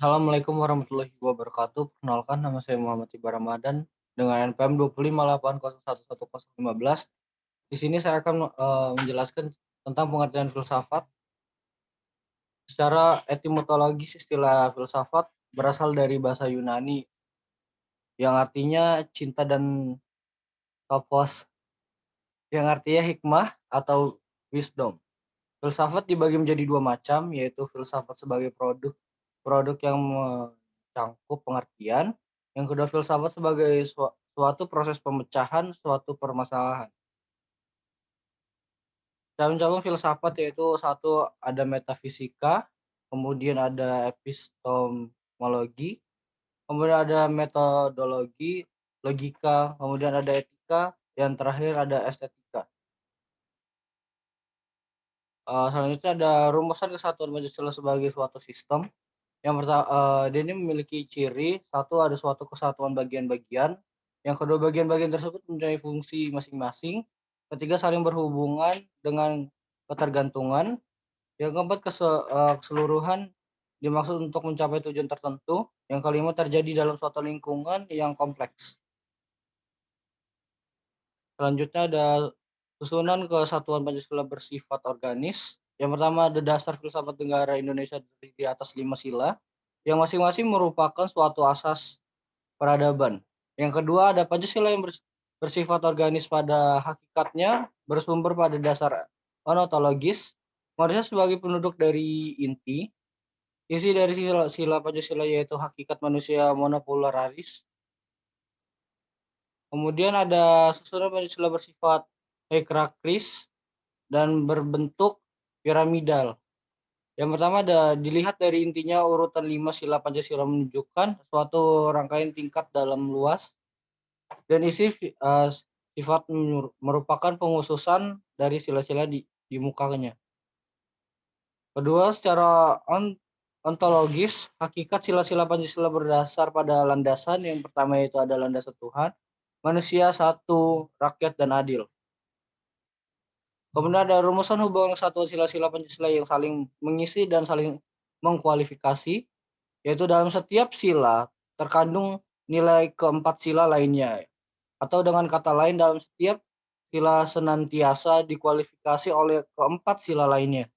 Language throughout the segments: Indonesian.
Assalamualaikum warahmatullahi wabarakatuh. Perkenalkan, nama saya Muhammad Iba Ramadan dengan NPM 25801115. Di sini saya akan menjelaskan tentang pengertian filsafat. Secara etimologis, istilah filsafat berasal dari bahasa Yunani yang artinya cinta dan topos, yang artinya hikmah atau wisdom. Filsafat dibagi menjadi dua macam, yaitu filsafat sebagai produk produk yang mencangkup pengertian. Yang kedua, filsafat sebagai suatu proses pemecahan suatu permasalahan. Cabang-cabang filsafat yaitu satu ada metafisika, kemudian ada epistemologi, kemudian ada metodologi, logika, kemudian ada etika, yang terakhir ada estetika. Selanjutnya ada rumusan kesatuan Pancasila sebagai suatu sistem. Yang pertama, dia ini memiliki ciri, satu ada suatu kesatuan bagian-bagian, yang kedua bagian-bagian tersebut mempunyai fungsi masing-masing, ketiga saling berhubungan dengan ketergantungan, yang keempat keseluruhan dimaksud untuk mencapai tujuan tertentu, yang kelima terjadi dalam suatu lingkungan yang kompleks. Selanjutnya ada susunan kesatuan Pancasila bersifat organis. Yang pertama ada dasar filsafat negara Indonesia di atas 5 sila, yang masing-masing merupakan suatu asas peradaban. Yang kedua ada Pancasila yang bersifat organis pada hakikatnya, bersumber pada dasar ontologis, manusia sebagai penduduk dari inti. Isi dari sila Pancasila yaitu hakikat manusia monopolaris. Kemudian ada susunan Pancasila bersifat hierarkis dan berbentuk piramidal. Yang pertama ada dilihat dari intinya urutan 5 sila Pancasila menunjukkan suatu rangkaian tingkat dalam luas dan isi sifat merupakan pengususan dari sila-sila di mukanya. Kedua, secara ontologis, hakikat sila-sila Pancasila berdasar pada landasan. Yang pertama yaitu ada landasan Tuhan, manusia satu, rakyat dan adil. Kemudian ada rumusan hubungan kesatuan sila-sila Pancasila yang saling mengisi dan saling mengkualifikasi, yaitu dalam setiap sila terkandung nilai keempat sila lainnya. Atau dengan kata lain, dalam setiap sila senantiasa dikualifikasi oleh keempat sila lainnya.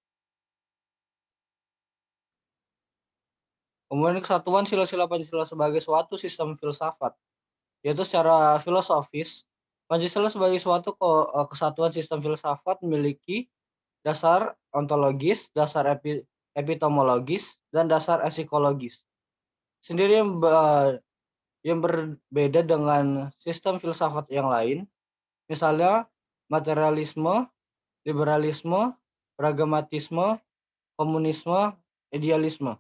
Kemudian kesatuan sila-sila Pancasila sebagai suatu sistem filsafat, yaitu secara filosofis, Pancasila sebagai suatu kesatuan sistem filsafat memiliki dasar ontologis, dasar epistemologis, dan dasar psikologis. Sendiri yang berbeda dengan sistem filsafat yang lain, misalnya materialisme, liberalisme, pragmatisme, komunisme, idealisme.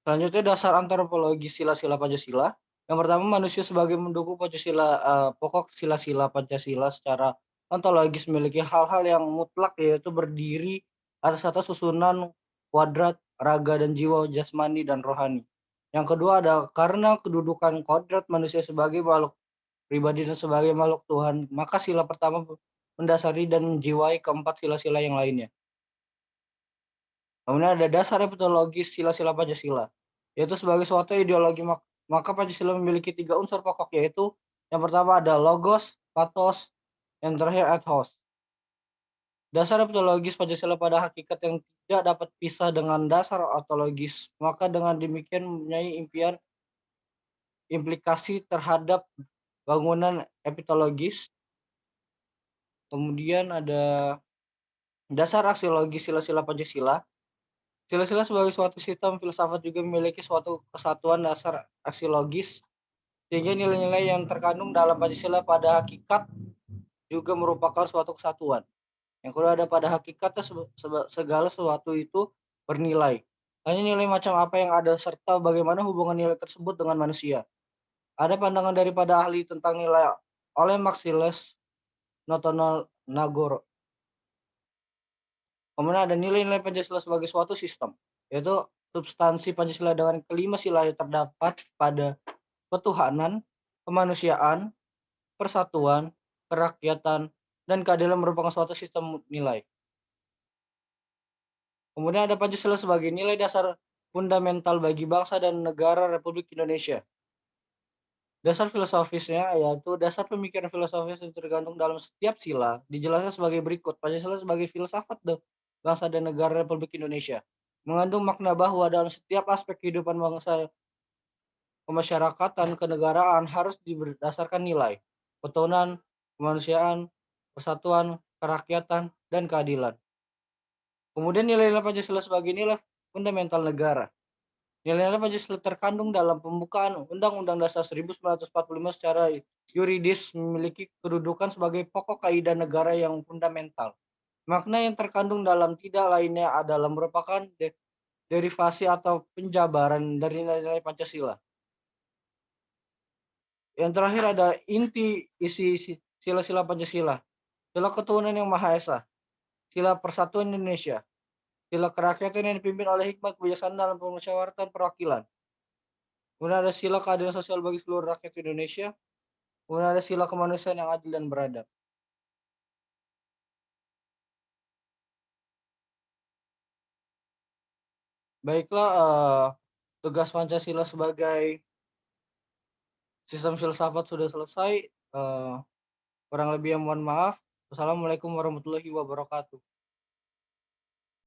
Selanjutnya dasar antropologi sila-sila Pancasila. Yang pertama, manusia sebagai mendukung Pancasila, pokok sila-sila Pancasila secara ontologis memiliki hal-hal yang mutlak, yaitu berdiri atas susunan kuadrat raga dan jiwa, jasmani dan rohani. Yang kedua ada karena kedudukan kodrat manusia sebagai makhluk pribadi dan sebagai makhluk Tuhan, maka sila pertama mendasari dan menjiwai keempat sila-sila yang lainnya. Kemudian ada dasar metodologis sila-sila Pancasila, yaitu sebagai suatu ideologi, maka Pancasila memiliki 3 unsur pokok, yaitu yang pertama ada logos, pathos, yang terakhir ethos. Dasar metodologis Pancasila pada hakikat yang tidak dapat pisah dengan dasar ontologis, maka dengan demikian mempunyai implikasi terhadap bangunan epistemologis. Kemudian ada dasar aksiologis sila-sila Pancasila. Sila-sila sebagai suatu sistem filsafat juga memiliki suatu kesatuan dasar aksiologis, sehingga nilai-nilai yang terkandung dalam Pancasila pada hakikat juga merupakan suatu kesatuan. Yang kedua ada pada hakikatnya segala sesuatu itu bernilai. Hanya nilai macam apa yang ada serta bagaimana hubungan nilai tersebut dengan manusia. Ada pandangan daripada ahli tentang nilai oleh Maxiles Notonagoro. Kemudian ada nilai-nilai Pancasila sebagai suatu sistem, yaitu substansi Pancasila dengan kelima sila yang terdapat pada ketuhanan, kemanusiaan, persatuan, kerakyatan, dan keadilan merupakan suatu sistem nilai. Kemudian ada Pancasila sebagai nilai dasar fundamental bagi bangsa dan negara Republik Indonesia. Dasar filosofisnya yaitu dasar pemikiran filosofis yang tergantung dalam setiap sila dijelaskan sebagai berikut. Pancasila sebagai filsafat bangsa dan negara Republik Indonesia mengandung makna bahwa dalam setiap aspek kehidupan bangsa, kemasyarakatan, kenegaraan harus berdasarkan nilai, ketuhanan, kemanusiaan, persatuan, kerakyatan, dan keadilan. Kemudian nilai-nilai Pancasila sebagai nilai fundamental negara. Nilai-nilai Pancasila terkandung dalam pembukaan Undang-Undang Dasar 1945 secara yuridis memiliki kedudukan sebagai pokok kaidah negara yang fundamental. Makna yang terkandung dalam tidak lainnya adalah merupakan derivasi atau penjabaran dari nilai-nilai Pancasila. Yang terakhir ada inti isi sila-sila Pancasila. Sila ketuhanan yang Maha Esa, sila persatuan Indonesia, sila kerakyatan yang dipimpin oleh hikmat kebijaksanaan dalam pemusyawaratan perwakilan. Kemudian ada sila keadilan sosial bagi seluruh rakyat Indonesia. Kemudian ada sila kemanusiaan yang adil dan beradab. Baiklah, tugas Pancasila sebagai sistem filsafat sudah selesai. Kurang lebih mohon maaf. Wassalamualaikum warahmatullahi wabarakatuh.